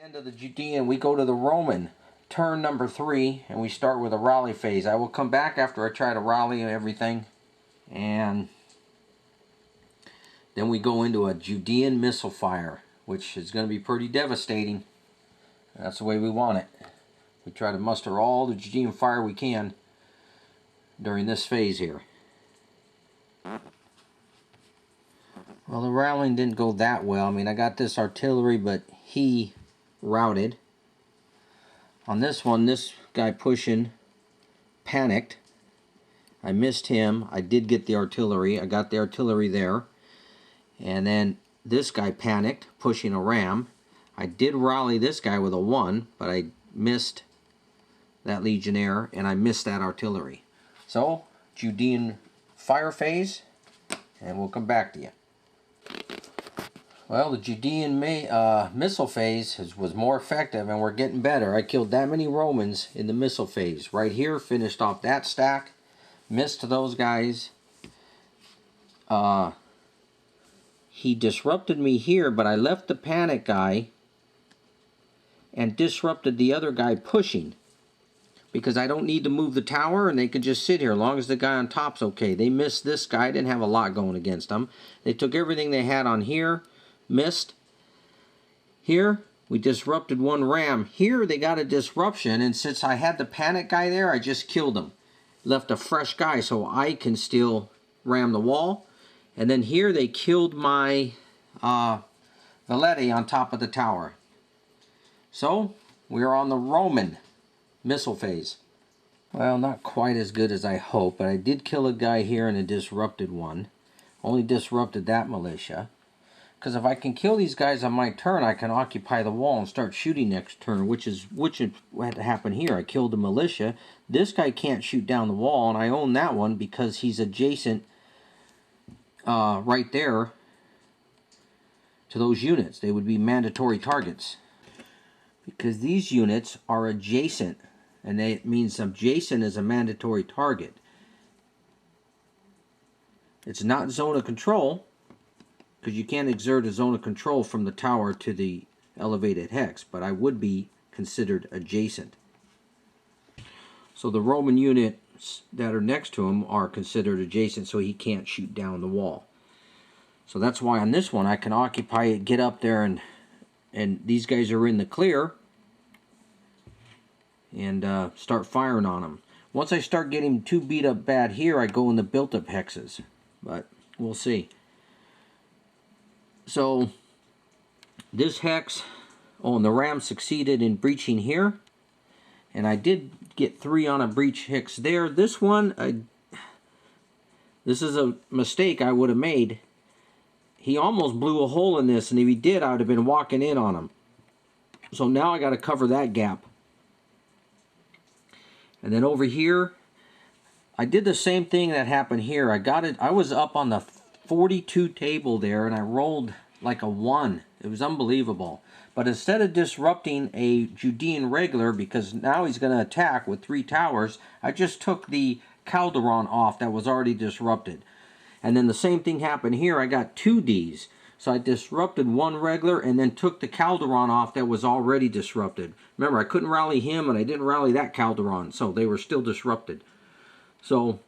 End of the Judean, we go to the Roman, turn number 3, and we start with a rally phase. I will come back after I try to rally everything, and then we go into a Judean missile fire, which is going to be pretty devastating. That's the way we want it. We try to muster all the Judean fire we can during this phase here. Well, the rallying didn't go that well. I mean, I got this artillery, but he routed. On this one, this guy pushing panicked. I missed him. I did get the artillery. I got the artillery there. And then this guy panicked, pushing a ram. I did rally this guy with a 1, but I missed that legionnaire, and I missed that artillery. So, Judean fire phase, and we'll come back to you. Well, the Judean missile phase was more effective, and we're getting better. I killed that many Romans in the missile phase. Right here, finished off that stack. Missed those guys. He disrupted me here, but I left the panic guy and disrupted the other guy pushing. Because I don't need to move the tower, and they can just sit here as long as the guy on top's okay. They missed this guy. Didn't have a lot going against them. They took everything they had on here. Missed. Here, we disrupted one ram. Here, they got a disruption, and since I had the panic guy there, I just killed him. Left a fresh guy so I can still ram the wall. And then here, they killed my Veleti on top of the tower. So, we're on the Roman missile phase. Well, not quite as good as I hoped, but I did kill a guy here and a disrupted one. Only disrupted that militia. Because if I can kill these guys on my turn, I can occupy the wall and start shooting next turn, which is what had to happen here. I killed the militia. This guy can't shoot down the wall, and I own that one because he's adjacent right there to those units. They would be mandatory targets. Because these units are adjacent, and it means adjacent is a mandatory target. It's not zone of control, because you can't exert a zone of control from the tower to the elevated hex, but I would be considered adjacent. So the Roman units that are next to him are considered adjacent, so he can't shoot down the wall. So that's why on this one I can occupy it, get up there, and these guys are in the clear, and start firing on them. Once I start getting too beat up bad here, I go in the built-up hexes, but we'll see. So, this hex, and the ram succeeded in breaching here. And I did get 3 on a breach hex there. This one, this is a mistake I would have made. He almost blew a hole in this, and if he did, I would have been walking in on him. So now I got to cover that gap. And then over here, I did the same thing that happened here. I was up on the 42 table there, and I rolled like a 1. It was unbelievable. But instead of disrupting a Judean regular, because now he's going to attack with 3 towers, I just took the Calderon off that was already disrupted. And then the same thing happened here. I got 2 Ds. So I disrupted 1 regular and then took the Calderon off that was already disrupted. Remember, I couldn't rally him, and I didn't rally that Calderon, so they were still disrupted. So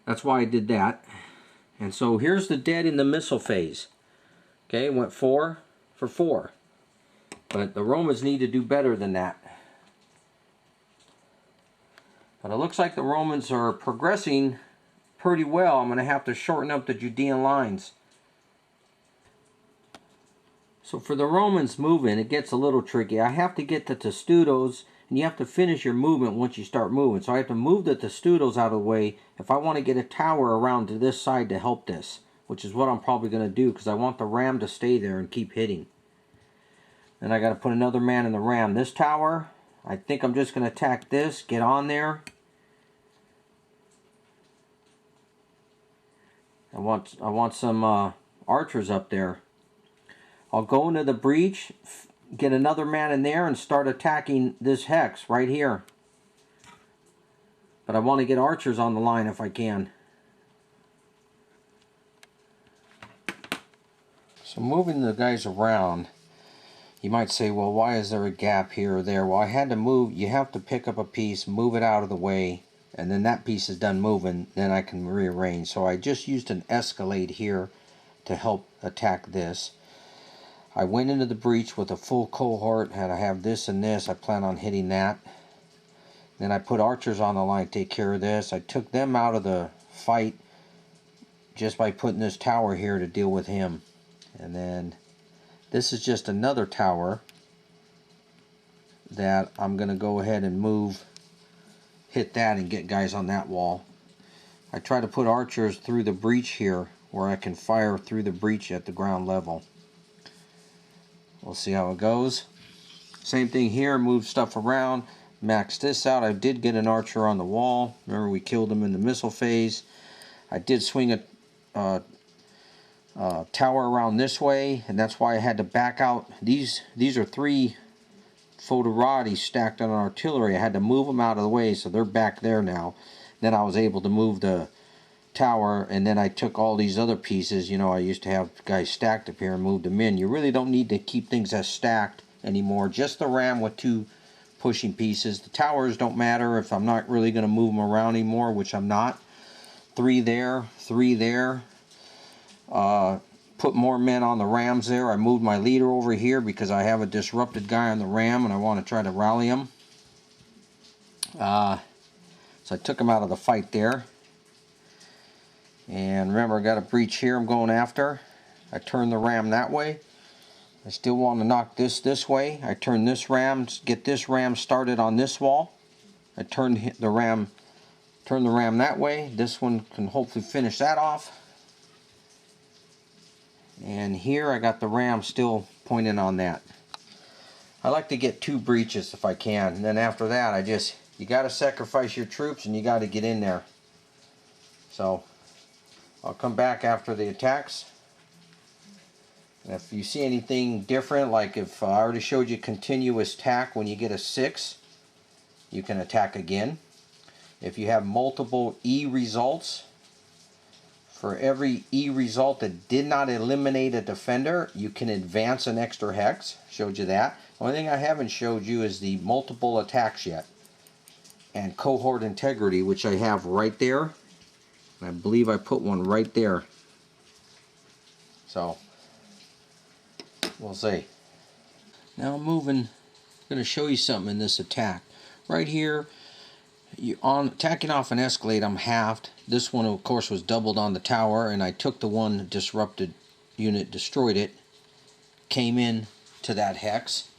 that's why I did that. And so here's the dead in the missile phase. Okay, went 4 for 4. But the Romans need to do better than that. But it looks like the Romans are progressing pretty well. I'm going to have to shorten up the Judean lines. So for the Romans moving, it gets a little tricky. I have to get the Testudos, and you have to finish your movement once you start moving. So I have to move the Testudos out of the way if I want to get a tower around to this side to help this, which is what I'm probably going to do because I want the ram to stay there and keep hitting. Then I got to put another man in the ram. This tower, I think I'm just going to attack this, get on there. I want some archers up there. I'll go into the breach, get another man in there, and start attacking this hex right here. But I want to get archers on the line if I can. So moving the guys around, You might say, well, why is there a gap here or there? Well, I had to move. You have to pick up a piece, move it out of the way, and then that piece is done moving, then I can rearrange. So I just used an Escalade here to help attack this. I went into the breach with a full cohort, and I have this and this. I plan on hitting that. Then I put archers on the line to take care of this. I took them out of the fight just by putting this tower here to deal with him. And then this is just another tower that I'm going to go ahead and move, hit that and get guys on that wall. I try to put archers through the breach here where I can fire through the breach at the ground level. We'll see how it goes. Same thing here, move stuff around, max this out. I did get an archer on the wall. Remember, we killed him in the missile phase. I did swing a tower around this way, and that's why I had to back out. These are 3 Foederati stacked on artillery. I had to move them out of the way, so they're back there now. Then I was able to move the tower, and then I took all these other pieces. You know, I used to have guys stacked up here and moved them in. You really don't need to keep things as stacked anymore. Just the ram with 2 pushing pieces. The towers don't matter if I'm not really going to move them around anymore, which I'm not. 3 there, 3 there. Put more men on the rams there. I moved my leader over here because I have a disrupted guy on the ram and I want to try to rally him. So I took him out of the fight there. And remember, I got a breach here I'm going after. I turned the ram that way. I still want to knock this way. I turn this ram, get this ram started on this wall. I turned the ram that way. This one can hopefully finish that off. And here I got the ram still pointing on that. I like to get 2 breaches if I can. And then after that, you got to sacrifice your troops and you got to get in there. So I'll come back after the attacks. And if you see anything different, like if I already showed you continuous attack, when you get a 6, you can attack again. If you have multiple E results, for every E result that did not eliminate a defender, you can advance an extra hex. Showed you that. The only thing I haven't showed you is the multiple attacks yet. And cohort integrity, which I have right there. I believe I put one right there. So, we'll see. Now I'm going to show you something in this attack. Right here, attacking off an Escalade, I'm halved. This one, of course, was doubled on the tower, and I took the one disrupted unit, destroyed it, came in to that hex.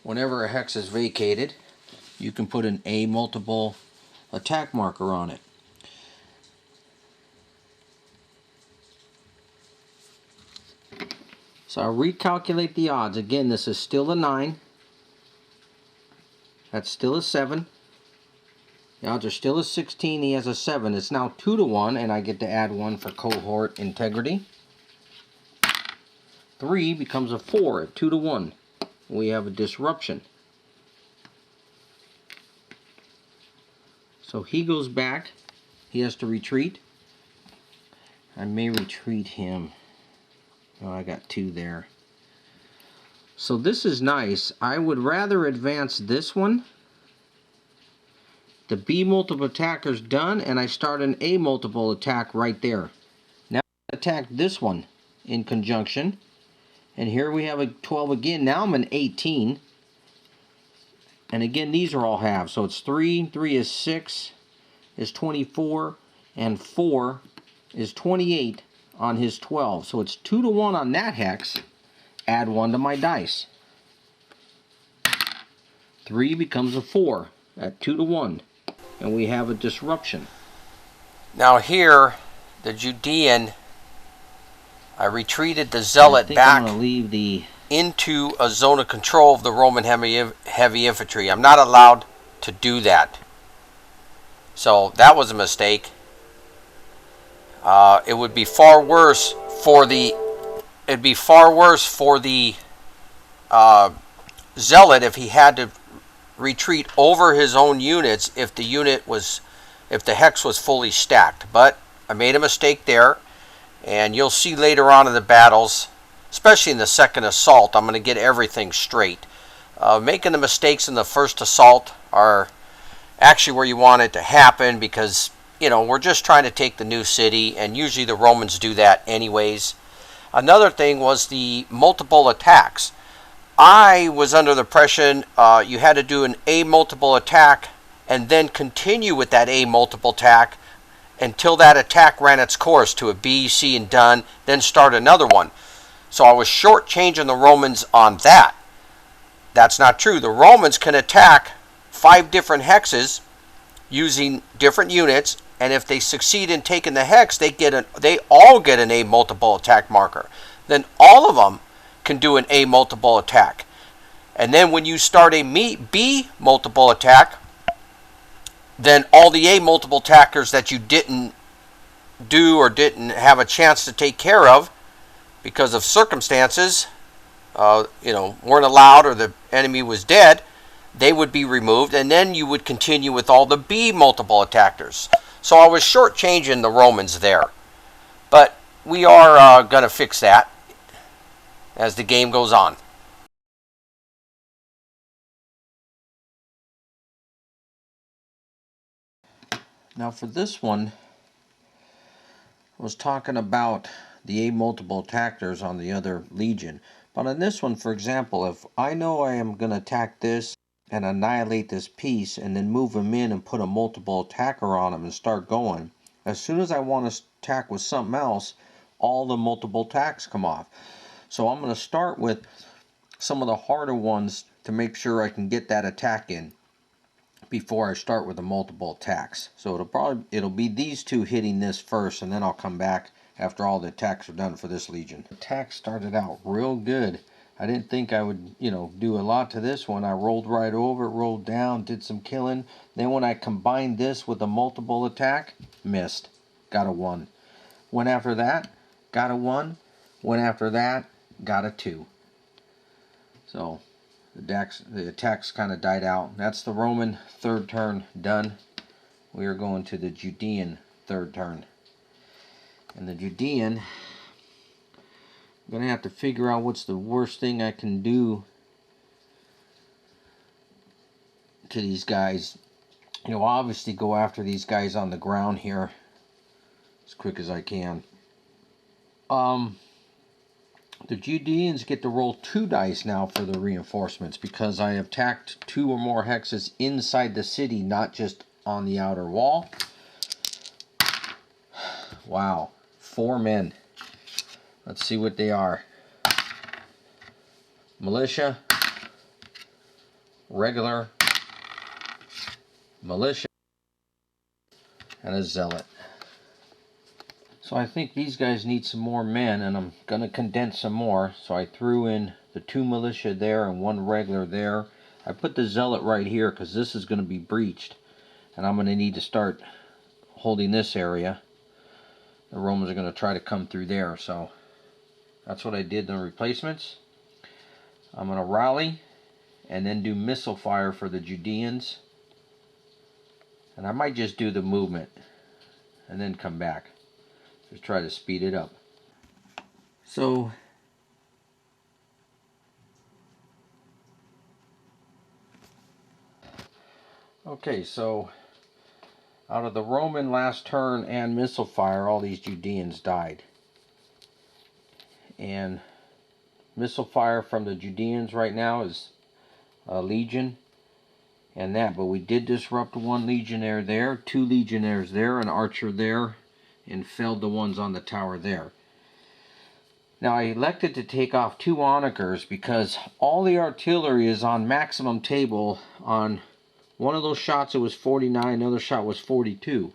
Whenever a hex is vacated, you can put an A multiple attack marker on it. So I'll recalculate the odds. Again, this is still a 9. That's still a 7. The odds are still a 16. He has a 7. It's now 2 to 1, and I get to add 1 for cohort integrity. 3 becomes a 4 at 2 to 1. We have a disruption. So he goes back. He has to retreat. I may retreat him. Oh, I got 2 there. So this is nice. I would rather advance this one. The B multiple attacker's done, and I start an A multiple attack right there. Now I attack this one in conjunction. And here we have a 12 again. Now I'm an 18. And again, these are all halves. So it's 3, 3 is 6, is 24, and 4 is 28 on his 12. So it's 2 to 1 on that hex. Add 1 to my dice. 3 becomes a 4 at 2 to 1. And we have a disruption. Now here, the Judean, I retreated the Zealot back into a zone of control of the Roman heavy infantry. I'm not allowed to do that. So that was a mistake. It would be far worse for the Zealot if he had to retreat over his own units if the hex was fully stacked. But I made a mistake there, And you'll see later on in the battles, especially in the second assault, I'm going to get everything straight. Making the mistakes in the first assault are actually where you want it to happen, because, you know, we're just trying to take the new city, and usually the Romans do that anyways. Another thing was the multiple attacks. I was under the impression you had to do an A multiple attack and then continue with that A multiple attack until that attack ran its course to a B, C, and done, then start another one. So I was shortchanging the Romans on that. That's not true. The Romans can attack 5 different hexes using different units, and if they succeed in taking the hex, they all get an A multiple attack marker. Then all of them can do an A multiple attack. And then when you start a B multiple attack, then all the A multiple attackers that you didn't do or didn't have a chance to take care of because of circumstances, weren't allowed, or the enemy was dead, they would be removed, and then you would continue with all the B multiple attackers. So I was shortchanging the Romans there. But we are going to fix that as the game goes on. Now for this one, I was talking about the A multiple attackers on the other legion. But on this one, for example, if I know I am going to attack this and annihilate this piece and then move him in and put a multiple attacker on him and start going, as soon as I want to attack with something else, all the multiple attacks come off. So I'm going to start with some of the harder ones to make sure I can get that attack in before I start with the multiple attacks. So it'll be these two hitting this first, and then I'll come back after all the attacks are done for this legion. The attack started out real good. I didn't think I would, do a lot to this one. I rolled right over, rolled down, did some killing. Then when I combined this with a multiple attack, missed. Got a 1. Went after that, got a 1. Went after that, got a 2. So the attacks kind of died out. That's the Roman third turn done. We are going to the Judean third turn. And the Judean, I'm going to have to figure out what's the worst thing I can do to these guys. Obviously go after these guys on the ground here as quick as I can. The Judeans get to roll 2 dice now for the reinforcements, because I have tacked 2 or more hexes inside the city, not just on the outer wall. Wow, 4 men. Let's see what they are. Militia, regular, militia, and a zealot. So I think these guys need some more men, and I'm going to condense some more. So I threw in the 2 militia there and 1 regular there. I put the zealot right here because this is going to be breached, and I'm going to need to start holding this area. The Romans are going to try to come through there, so that's what I did in the replacements. I'm going to rally and then do missile fire for the Judeans, and I might just do the movement and then come back. Just try to speed it up. So okay, so out of the Roman last turn and missile fire, all these Judeans died. And missile fire from the Judeans right now is a legion and that, but we did disrupt 1 legionnaire there, 2 legionnaires there, an archer there, and felled the ones on the tower there. Now I elected to take off 2 onagers because all the artillery is on maximum table. On one of those shots it was 49, another shot was 42.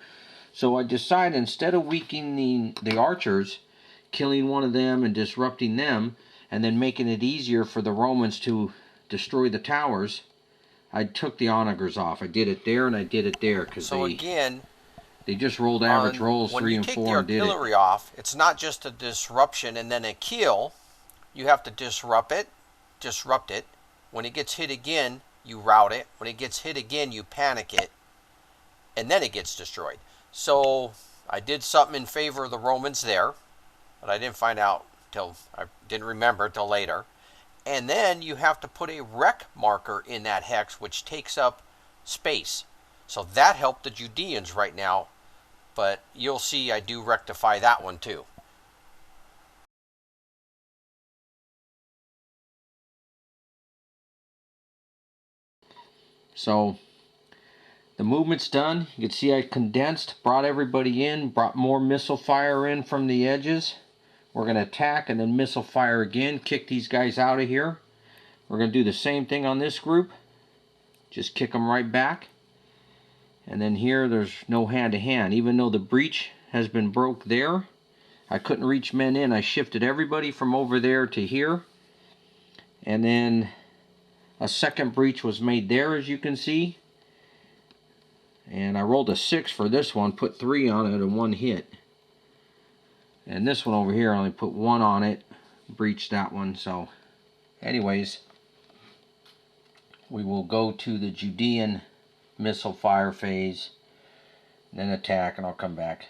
So I decided, instead of weakening the archers, killing one of them and disrupting them, and then making it easier for the Romans to destroy the towers, I took the onagers off. I did it there and I did it there because they just rolled average rolls 3 and 4 and did it. When you take the artillery off, it's not just a disruption and then a kill. You have to disrupt it. When it gets hit again, you rout it. When it gets hit again, you panic it, and then it gets destroyed. So I did something in favor of the Romans there. but I didn't find out till, I didn't remember till later. And then you have to put a rec marker in that hex, which takes up space. So that helped the Judeans right now, but you'll see I do rectify that one too. So the movement's done. You can see I condensed, brought everybody in, brought more missile fire in from the edges. We're going to attack and then missile fire again, kick these guys out of here. We're going to do the same thing on this group. Just kick them right back. And then here there's no hand-to-hand. Even though the breach has been broke there, I couldn't reach men in. I shifted everybody from over there to here. And then a second breach was made there, as you can see. And I rolled a 6 for this one, put 3 on it in one hit. And this one over here, I only put 1 on it, breached that one. So anyways, we will go to the Judean missile fire phase, then attack, and I'll come back.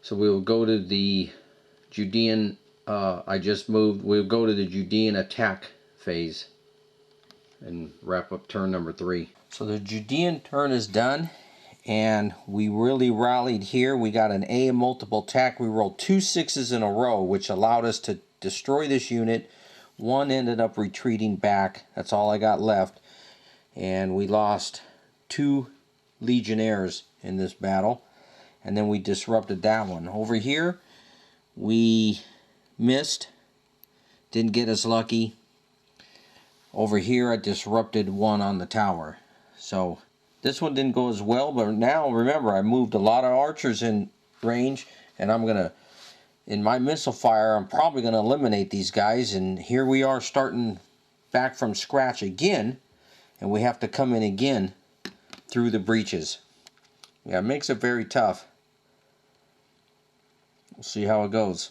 So we will go to the Judean, I just moved, we'll go to the Judean attack phase and wrap up turn number 3. So the Judean turn is done, and we really rallied here. We got an A multiple attack. We rolled 2 6s in a row, which allowed us to destroy this unit. One ended up retreating back. That's all I got left. And we lost 2 Legionnaires in this battle. And then we disrupted that one. Over here, we missed. Didn't get as lucky. Over here, I disrupted 1 on the tower. So this one didn't go as well, but now remember, I moved a lot of archers in range, and I'm going to, in my missile fire, I'm probably going to eliminate these guys. And here we are starting back from scratch again, and we have to come in again through the breaches. Yeah, it makes it very tough. We'll see how it goes.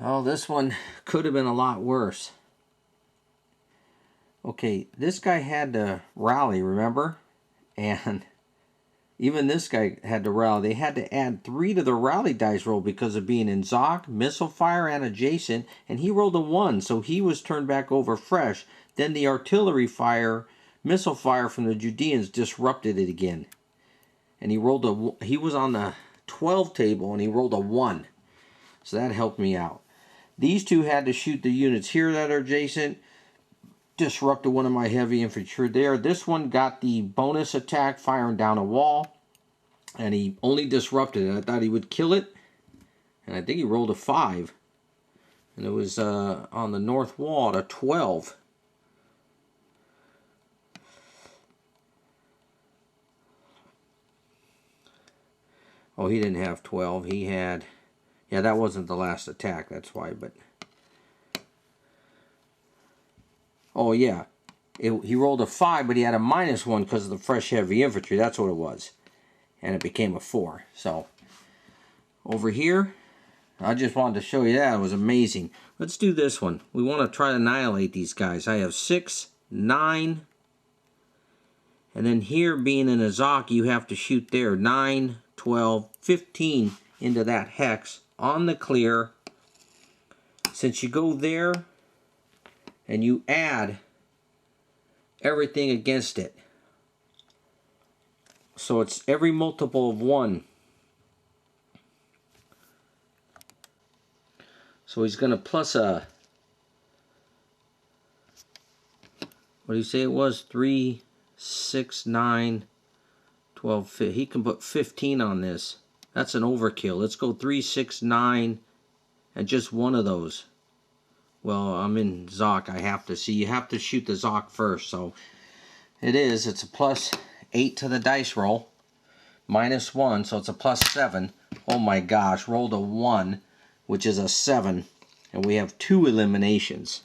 Oh, this one could have been a lot worse. Okay, this guy had to rally, remember? And even this guy had to rally. They had to add 3 to the rally dice roll because of being in Zoc, missile fire, and adjacent, and he rolled a 1, so he was turned back over fresh. Then the artillery fire, missile fire from the Judeans disrupted it again. And he rolled he was on the 12 table and he rolled a 1. So that helped me out. These two had to shoot the units here that are adjacent. Disrupted one of my heavy infantry there. This one got the bonus attack firing down a wall, and he only disrupted it. I thought he would kill it, and I think he rolled a 5, and it was on the north wall at a 12. Oh, he didn't have 12. He had, yeah, that wasn't the last attack, that's why, but oh, yeah. He rolled a 5, but he had a -1 because of the fresh heavy infantry. That's what it was. And it became a 4. So, over here, I just wanted to show you that. It was amazing. Let's do this one. We want to try to annihilate these guys. I have 6, 9. And then here, being in a Zoc, you have to shoot there. 9, 12, 15 into that hex on the clear. Since you go there, and you add everything against it. So it's every multiple of 1. So he's going to plus a, what do you say it was? 3, 6, 9, 12, 15. He can put 15 on this. That's an overkill. Let's go 3, 6, 9, and just one of those. Well, I'm in Zoc. I have to see. You have to shoot the Zoc first. So it is. It's a +8 to the dice roll. -1, so it's a +7. Oh my gosh. Rolled a 1, which is a 7. And we have 2 eliminations.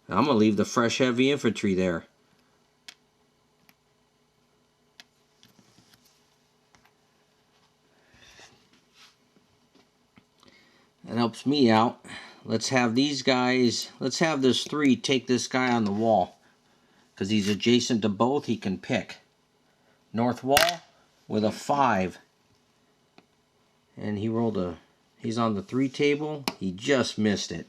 Now, I'm going to leave the fresh heavy infantry there. That helps me out. Let's have these guys, let's have this 3 take this guy on the wall. Because he's adjacent to both, he can pick. North wall, with a 5. And he rolled a, he's on the 3 table. He just missed it.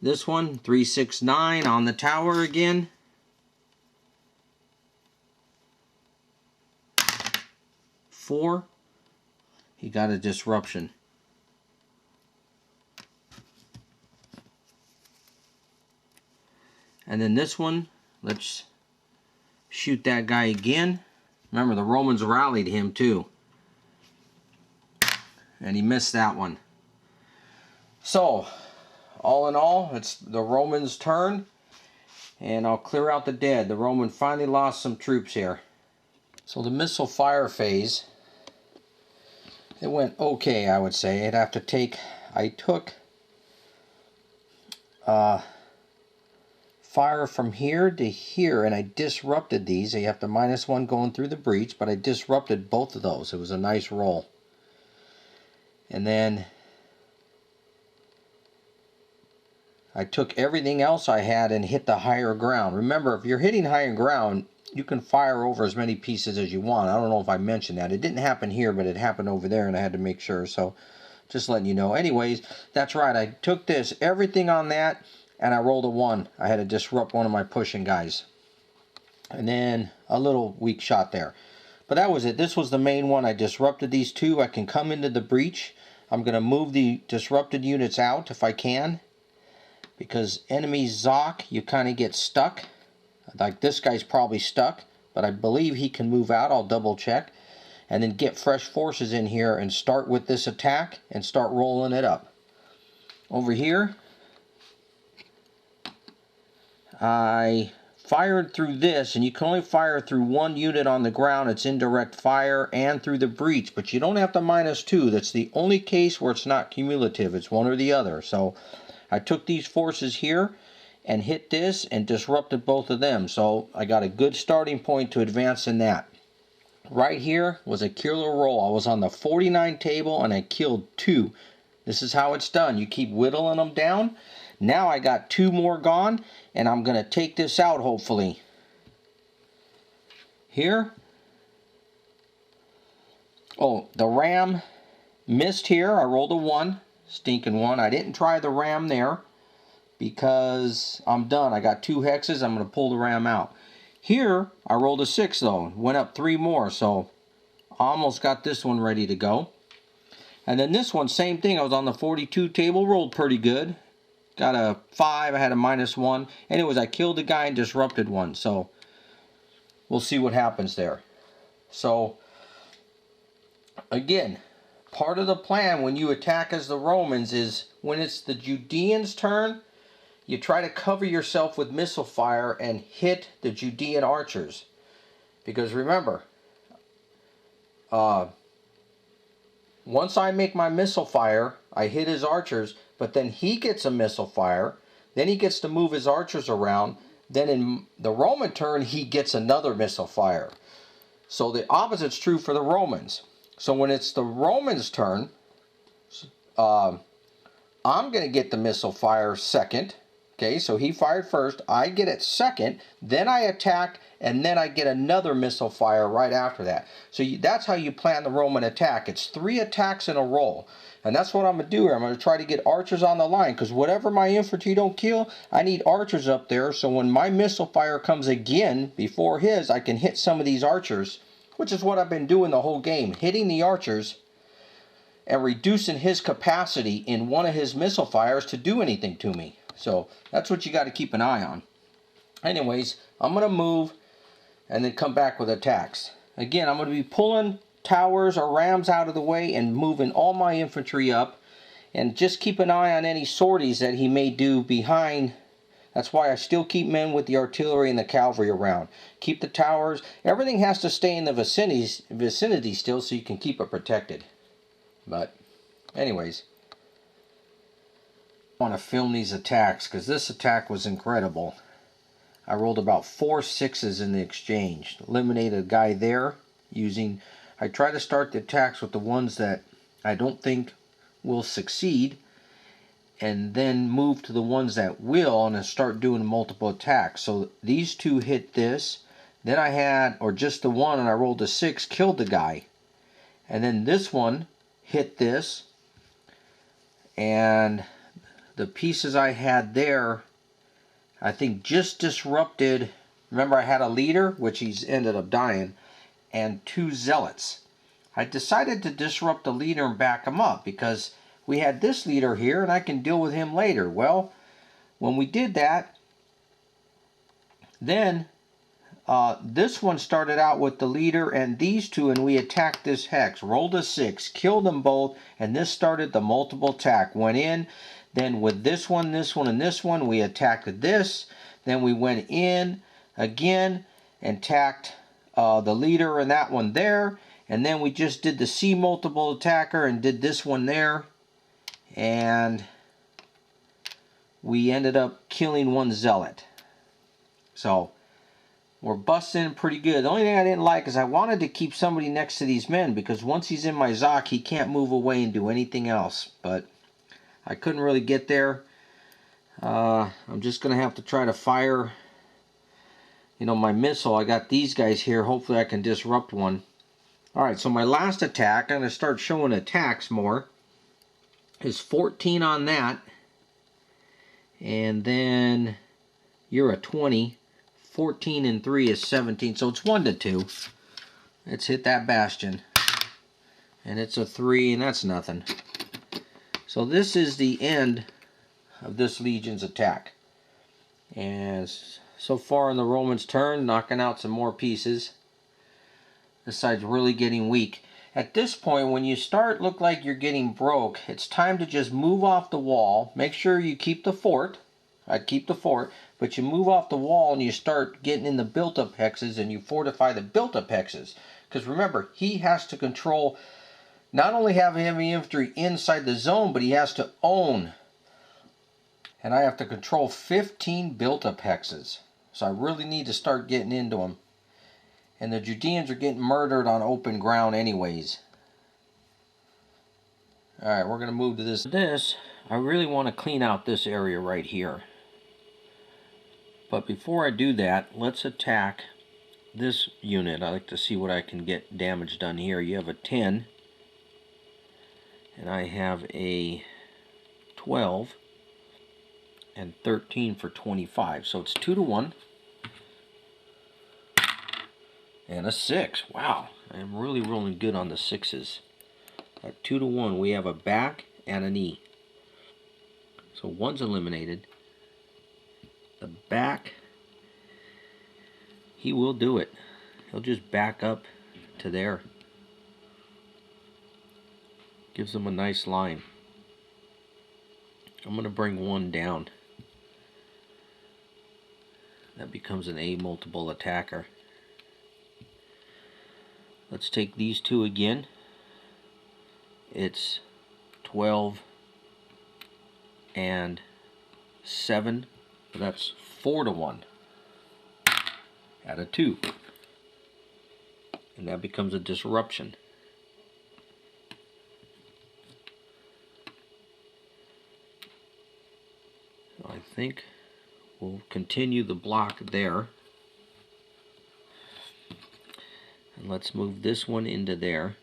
This one, 3, 6, 9 on the tower again. 4. He got a disruption. And then this one, let's shoot that guy again. Remember, the Romans rallied him too. And he missed that one. So, all in all, it's the Romans' turn. And I'll clear out the dead. The Roman finally lost some troops here. So the missile fire phase, it went okay, I would say. I'd have to take, I took fire from here to here, and I disrupted these. So you have to -1 going through the breach, but I disrupted both of those. It was a nice roll. And then I took everything else I had and hit the higher ground. Remember, if you're hitting higher ground, you can fire over as many pieces as you want. I don't know if I mentioned that. It didn't happen here, but it happened over there, and I had to make sure. So just letting you know. Anyways, that's right. I took this, everything on that, and I rolled a 1. I had to disrupt one of my pushing guys. And then a little weak shot there. But that was it. This was the main one. I disrupted these 2. I can come into the breach. I'm going to move the disrupted units out if I can. Because enemy Zoc, you kind of get stuck. Like this guy's probably stuck, but I believe he can move out. I'll double check. And then get fresh forces in here and start with this attack and start rolling it up. Over here, I fired through this, and you can only fire through 1 unit on the ground. It's indirect fire, and through the breach, but you don't have to -2. That's the only case where it's not cumulative. It's one or the other. So I took these forces here and hit this and disrupted both of them. So I got a good starting point to advance in that. Right here was a killer roll. I was on the 49 table and I killed 2. This is how it's done. You keep whittling them down. Now I got 2 more gone, and I'm going to take this out hopefully. Here. Oh, the ram missed here. I rolled a 1. Stinking 1. I didn't try the ram there because I'm done. I got 2 hexes. I'm going to pull the ram out. Here, I rolled a 6 though. Went up 3 more, so I almost got this one ready to go. And then this one, same thing. I was on the 42 table, rolled pretty good. Got a 5. I had a -1. Anyways, I killed the guy and disrupted one. So we'll see what happens there. So again, part of the plan when you attack as the Romans is when it's the Judeans' turn, you try to cover yourself with missile fire and hit the Judean archers. Because remember, once I make my missile fire, I hit his archers, but then he gets a missile fire, then he gets to move his archers around, then in the Roman turn, he gets another missile fire. So the opposite's true for the Romans. So when it's the Romans' turn, I'm going to get the missile fire second. Okay, so he fired first. I get it second. Then I attack, and then I get another missile fire right after that. So that's how you plan the Roman attack. It's 3 attacks in a row. And that's what I'm going to do here. I'm going to try to get archers on the line, because whatever my infantry don't kill, I need archers up there. So when my missile fire comes again before his, I can hit some of these archers, which is what I've been doing the whole game. Hitting the archers and reducing his capacity in one of his missile fires to do anything to me. So that's what you got to keep an eye on. Anyways, I'm going to move and then come back with attacks. Again, I'm going to be pulling towers or rams out of the way and moving all my infantry up. And just keep an eye on any sorties that he may do behind. That's why I still keep men with the artillery and the cavalry around. Keep the towers. Everything has to stay in the vicinity still so you can keep it protected. But anyways, I want to film these attacks because this attack was incredible. I rolled about 4 6s in the exchange. Eliminated a guy there using... I try to start the attacks with the ones that I don't think will succeed, and then move to the ones that will and then start doing multiple attacks. So these 2 hit this. Then I had, or just the one, and I rolled a 6, killed the guy. And then this one hit this, and the pieces I had there, I think just disrupted. Remember, I had a leader, which he's ended up dying, and 2 zealots. I decided to disrupt the leader and back him up because we had this leader here and I can deal with him later. Well, when we did that, then this one started out with the leader and these 2, and we attacked this hex. Rolled a 6, killed them both, and this started the multiple attack. Went in, then with this one, and this one, we attacked this. Then we went in again and attacked the leader and that one there. And then we just did the C multiple attacker and did this one there. And we ended up killing 1 zealot. So we're busting pretty good. The only thing I didn't like is I wanted to keep somebody next to these men, because once he's in my Zoc, he can't move away and do anything else. But I couldn't really get there. I'm just going to have to try to fire, my missile. I got these guys here. Hopefully I can disrupt one. Alright, so my last attack, I'm going to start showing attacks more, is 14 on that. And then you're a 20. 14 and 3 is 17, so it's 1 to 2. Let's hit that bastion. And it's a 3, and that's nothing. So this is the end of this Legion's attack. And so far in the Romans' turn, knocking out some more pieces. This side's really getting weak. At this point, when you start look like you're getting broke, it's time to just move off the wall. Make sure you keep the fort. I'd keep the fort, but you move off the wall and you start getting in the built-up hexes and you fortify the built-up hexes. Because remember, he has to control, not only have heavy infantry inside the zone, but he has to own. And I have to control 15 built-up hexes. So I really need to start getting into them. And the Judeans are getting murdered on open ground anyways. Alright, we're going to move to this. I really want to clean out this area right here. But before I do that, let's attack this unit. I like to see what I can get damage done here. You have a 10. And I have a 12. And 13 for 25. So it's 2 to 1. And a 6. Wow. I am really rolling good on the 6s. At 2 to 1, we have a back and an E. So one's eliminated. The back, he will do it. He'll just back up to there. Gives them a nice line. I'm going to bring one down. That becomes an A multiple attacker. Let's take these 2 again. It's 12 and 7. That's 4 to 1. Add a 2. And that becomes a disruption. So I think we'll continue the block there. And let's move this one into there.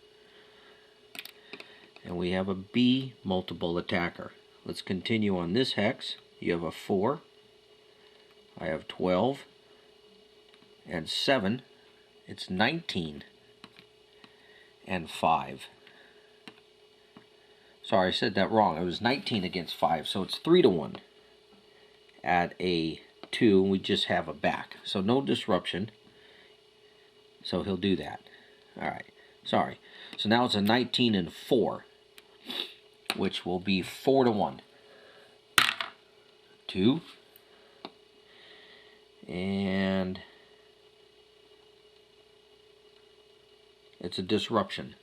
And we have a B multiple attacker. Let's continue on this hex. You have a 4. I have 12 and 7. It's 19 and 5. Sorry, I said that wrong. It was 19 against 5, so it's 3 to 1. Add a 2, and we just have a back. So no disruption. So he'll do that. Alright, sorry. So now it's a 19 and 4, which will be 4 to 1. 2. And it's a disruption.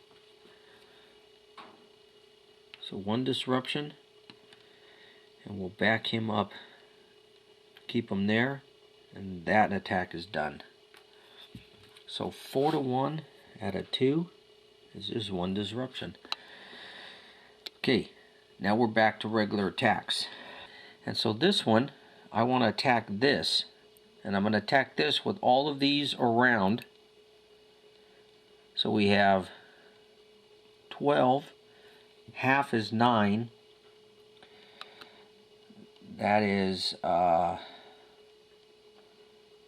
So 1 disruption, and we'll back him up, keep him there, and that attack is done. So 4 to 1 at a 2 is just 1 disruption. Okay, now we're back to regular attacks. And so this one, I want to attack this. And I'm going to attack this with all of these around. So we have 12. Half is 9. That is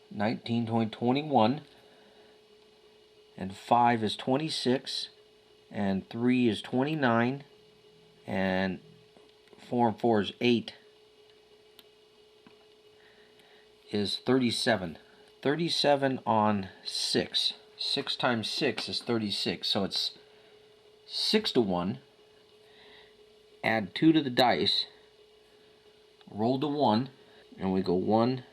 19, 20, 21. And 5 is 26. And 3 is 29. And 4 and 4 is 8. Is 37. 37 on 6. 6 times 6 is 36. So it's 6 to 1. Add 2 to the dice. Roll to 1. And we go 1,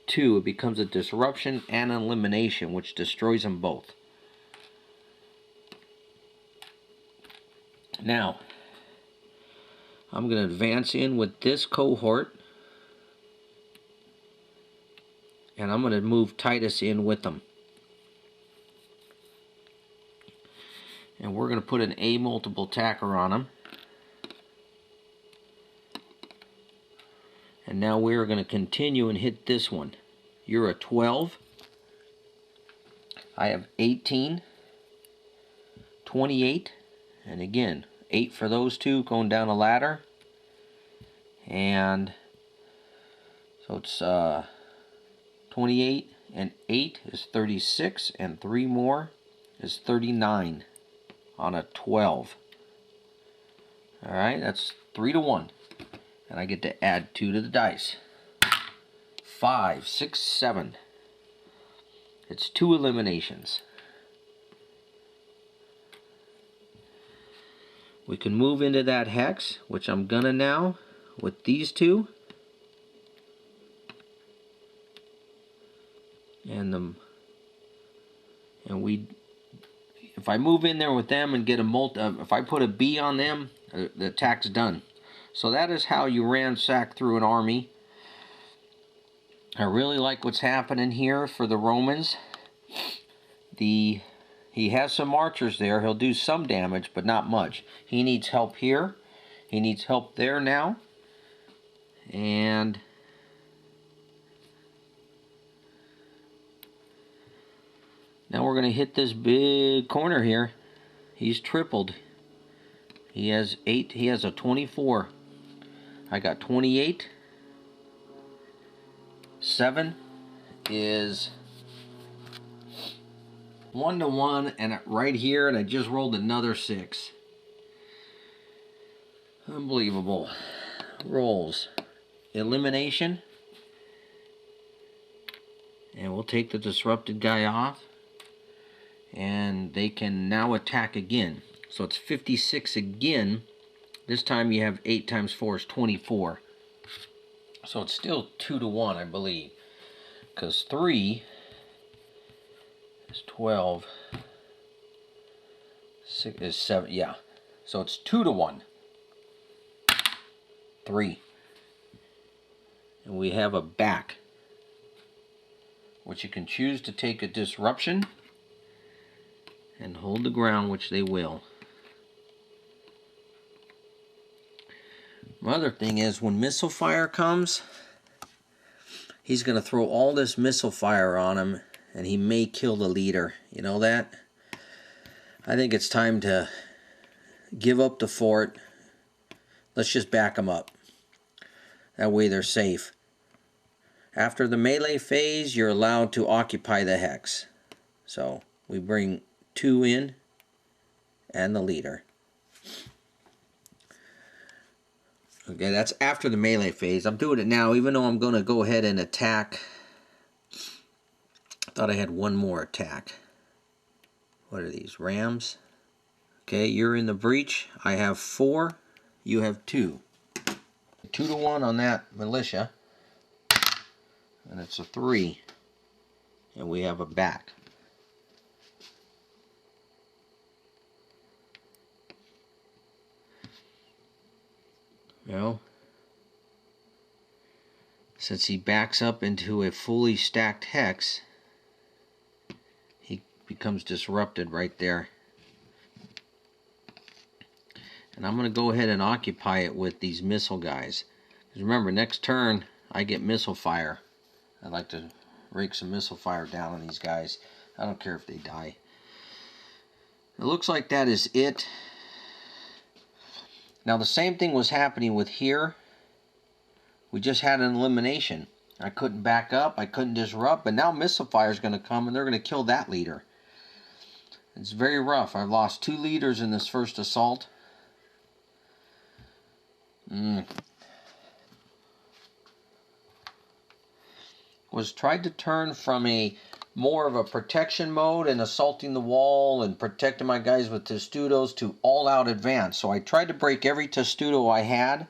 2. It becomes a disruption and an elimination, which destroys them both. Now, I'm going to advance in with this cohort. And I'm going to move Titus in with them. And we're going to put an A multiple attacker on him. And now we're going to continue and hit this one. You're a 12. I have 18. 28. And again, 8 for those two going down a ladder. And so it's 28 and 8 is 36, and 3 more is 39 on a 12. Alright, that's 3 to 1. And I get to add 2 to the dice. 5, 6, 7. It's 2 eliminations. We can move into that hex, which I'm gonna now with these two. If I move in there with them and get a if I put a B on them, the attack's done. So that is how you ransack through an army. I really like what's happening here for the Romans. He has some archers there. He'll do some damage, but not much. He needs help here. He needs help there now. And now we're going to hit this big corner here. He's tripled. He has 8. He has a 24. I got 28. 7 is 1 to 1, and right here, and I just rolled another 6. Unbelievable. Rolls. Elimination. And we'll take the disrupted guy off. And they can now attack again. So it's 56 again. This time you have 8 times 4 is 24. So it's still 2 to 1, I believe. Because 3 is 12. 6 is 7. Yeah. So it's 2 to 1. 3. And we have a back, which you can choose to take a disruption and hold the ground, which they will. My other thing is, when missile fire comes, he's going to throw all this missile fire on him, and he may kill the leader. You know that? I think it's time to give up the fort. Let's just back them up. That way they're safe. After the melee phase, you're allowed to occupy the hex. So we bring 2 in and the leader. Okay, that's after the melee phase. I'm doing it now, even though I'm going to go ahead and attack. I thought I had one more attack. What are these? Rams? Okay, you're in the breach. I have 4. You have 2. 2 to 1 on that militia. And it's a 3. And we have a back. Well, since he backs up into a fully stacked hex, he becomes disrupted right there. And I'm going to go ahead and occupy it with these missile guys. Because remember, next turn, I get missile fire. I'd like to rake some missile fire down on these guys. I don't care if they die. It looks like that is it. Now the same thing was happening with here. We just had an elimination. I couldn't back up, I couldn't disrupt, but now missile fire is going to come and they're going to kill that leader. It's very rough. I've lost 2 leaders in this first assault. Was tried to turn from a more of a protection mode and assaulting the wall and protecting my guys with testudos to all-out advance. So I tried to break every testudo I had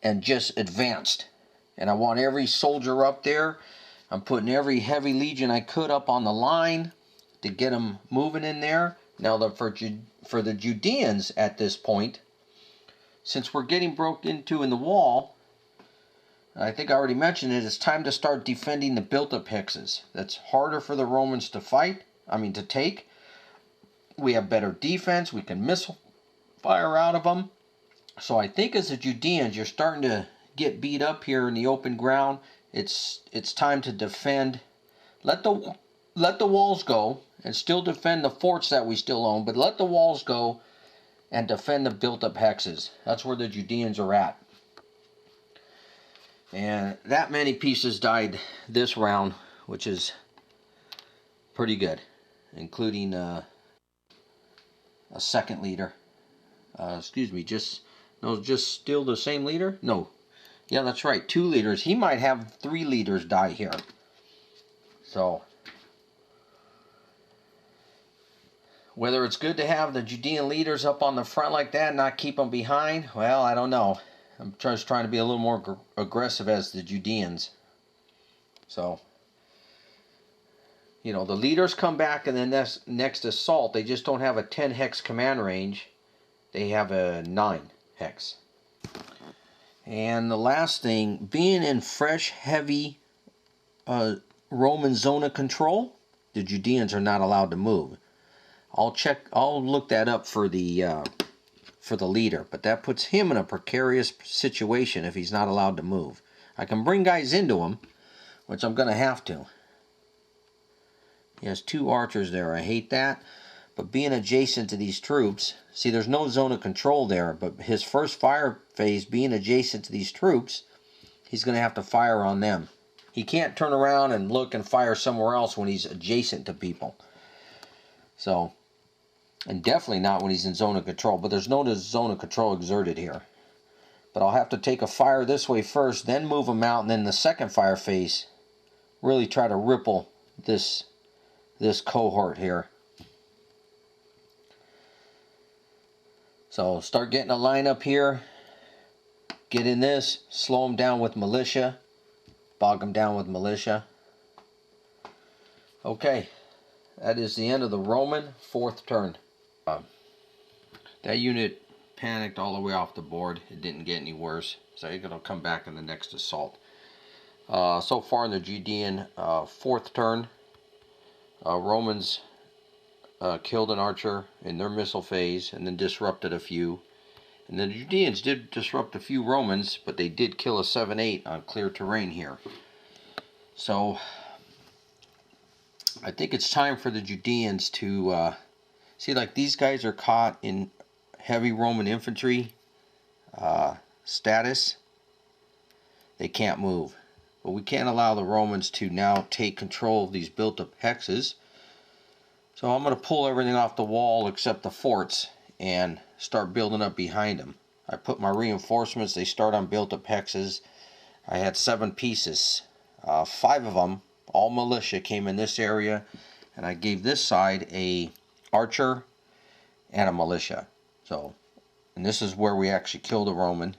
and just advanced. And I want every soldier up there. I'm putting every heavy legion I could up on the line to get them moving in there. Now for the Judeans at this point, since we're getting broke into in the wall, I think I already mentioned it, it's time to start defending the built-up hexes. That's harder for the Romans to to take. We have better defense. We can missile fire out of them. So I think as the Judeans, you're starting to get beat up here in the open ground. It's time to defend. Let the walls go and still defend the forts that we still own, but let the walls go and defend the built-up hexes. That's where the Judeans are at. And that many pieces died this round, which is pretty good, including a second leader. Just still the same leader? No. Yeah, that's right, 2 leaders. He might have 3 leaders die here. So, whether it's good to have the Judean leaders up on the front like that and not keep them behind, well, I don't know. I'm just trying to be a little more aggressive as the Judeans. So, the leaders come back in the next assault. They just don't have a 10 hex command range. They have a 9 hex. And the last thing, being in fresh, heavy Roman zone of control, the Judeans are not allowed to move. I'll look that up for the leader, but that puts him in a precarious situation if he's not allowed to move. I can bring guys into him, which I'm going to have to. He has 2 archers there. I hate that. But being adjacent to these troops, see, there's no zone of control there, but his first fire phase being adjacent to these troops, he's going to have to fire on them. He can't turn around and look and fire somewhere else when he's adjacent to people. So, and definitely not when he's in zone of control, but there's no zone of control exerted here. But I'll have to take a fire this way first, then move him out, and then the second fire phase really try to ripple this cohort here. So start getting a line up here, get in this, slow them down with militia, bog them down with militia. Okay, that is the end of the Roman 4th turn. That unit panicked all the way off the board. It didn't get any worse, so it'll come back in the next assault. So far in the Judean 4th turn, Romans killed an archer in their missile phase and then disrupted a few. And the Judeans did disrupt a few Romans, but they did kill a 7-8 on clear terrain here. So I think it's time for the Judeans to see, like, these guys are caught in heavy Roman infantry status. They can't move. But we can't allow the Romans to now take control of these built-up hexes. So I'm going to pull everything off the wall except the forts and start building up behind them. I put my reinforcements, they start on built-up hexes. I had 7 pieces. 5 of them, all militia, came in this area, and I gave this side a archer and a militia. So, and this is where we actually killed a Roman.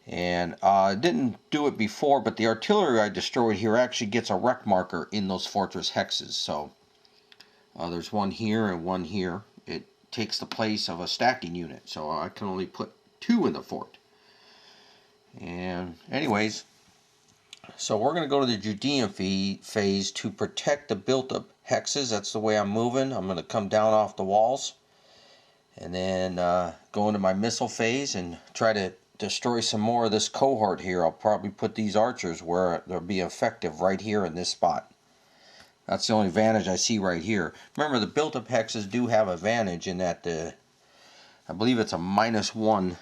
And I didn't do it before, but the artillery I destroyed here actually gets a wreck marker in those fortress hexes. So there's one here and one here. It takes the place of a stacking unit, so I can only put 2 in the fort. And anyways, so we're going to go to the Judean phase to protect the built-up hexes. That's the way I'm moving. I'm going to come down off the walls and then go into my missile phase and try to destroy some more of this cohort here, I'll probably put these archers where they'll be effective right here in this spot. That's the only advantage I see right here. Remember, the built-up hexes do have advantage in that I believe it's a -1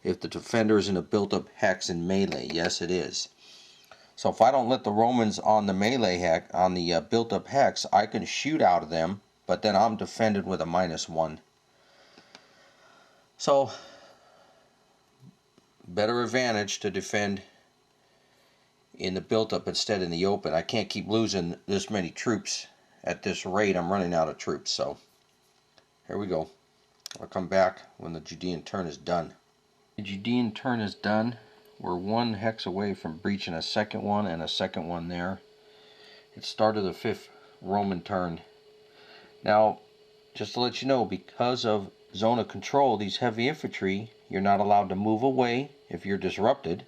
if the defender is in a built-up hex in melee. Yes, it is. So if I don't let the Romans on the melee hex, on the built-up hex, I can shoot out of them, but then I'm defended with a -1. So, better advantage to defend in the built-up instead in the open. I can't keep losing this many troops at this rate. I'm running out of troops. So, here we go. I'll come back when the Judean turn is done. The Judean turn is done. We're 1 hex away from breaching a second one and a second one there. It started the 5th Roman turn. Now, just to let you know, because of zone of control, these heavy infantry, you're not allowed to move away if you're disrupted.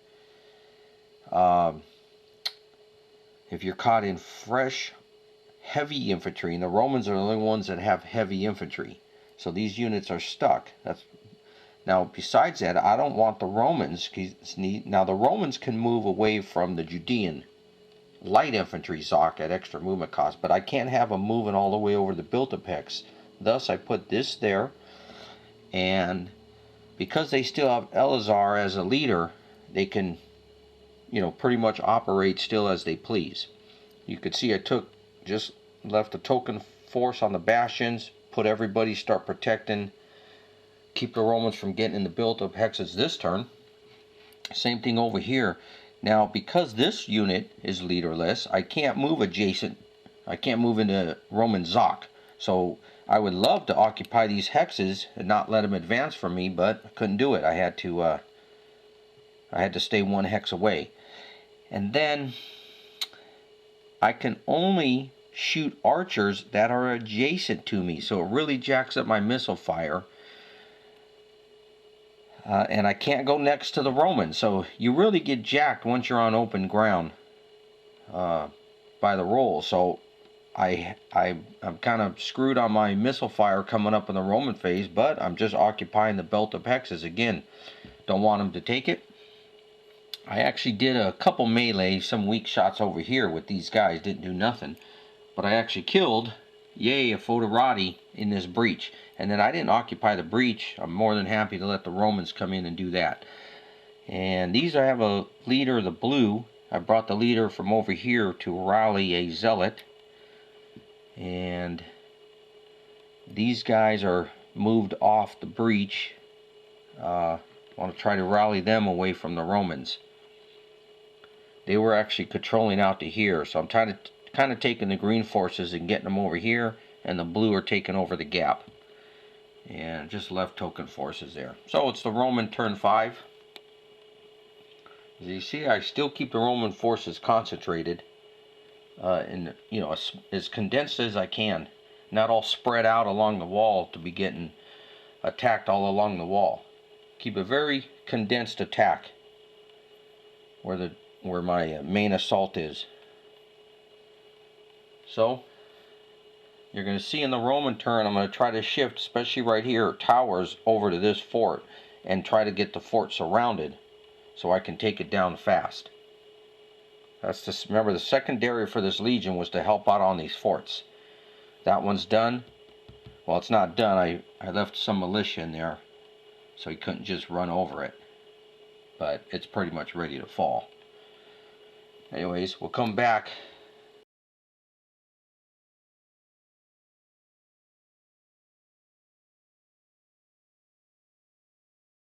If you're caught in fresh heavy infantry, and the Romans are the only ones that have heavy infantry, so these units are stuck. Now, besides that, I don't want the Romans. Now, the Romans can move away from the Judean light infantry Zoc at extra movement cost, but I can't have them moving all the way over the built-up hex. Thus, I put this there, and because they still have Eleazar as a leader, they can, pretty much operate still as they please. You could see I just left a token force on the bastions, put everybody, start protecting, keep the Romans from getting in the built-up hexes this turn. Same thing over here. Now, because this unit is leaderless, I can't move adjacent. I can't move into Roman Zoc. So I would love to occupy these hexes and not let them advance from me, but I couldn't do it. I had to stay 1 hex away. And then I can only shoot archers that are adjacent to me, so it really jacks up my missile fire. And I can't go next to the Romans, so you really get jacked once you're on open ground by the roll. So I'm kind of screwed on my missile fire coming up in the Roman phase, but I'm just occupying the belt-up hexes again. Don't want them to take it. I actually did a couple melee, some weak shots over here with these guys, didn't do nothing. But I actually killed, a Foederati in this breach. And then I didn't occupy the breach. I'm more than happy to let the Romans come in and do that. And these, I have a leader, the blue. I brought the leader from over here to rally a zealot. And these guys are moved off the breach. I want to try to rally them away from the Romans. They were actually controlling out to here. So I'm kind of taking the green forces and getting them over here. And the blue are taking over the gap. And just left token forces there. So it's the Roman turn 5. As you see, I still keep the Roman forces concentrated, and as condensed as I can, not all spread out along the wall to be getting attacked all along the wall. Keep a very condensed attack where my main assault is. So you're going to see in the Roman turn, I'm going to try to shift, especially right here, towers over to this fort and try to get the fort surrounded so I can take it down fast. Remember, the secondary for this legion was to help out on these forts. That one's done. Well, it's not done. I left some militia in there so he couldn't just run over it. But it's pretty much ready to fall. Anyways, we'll come back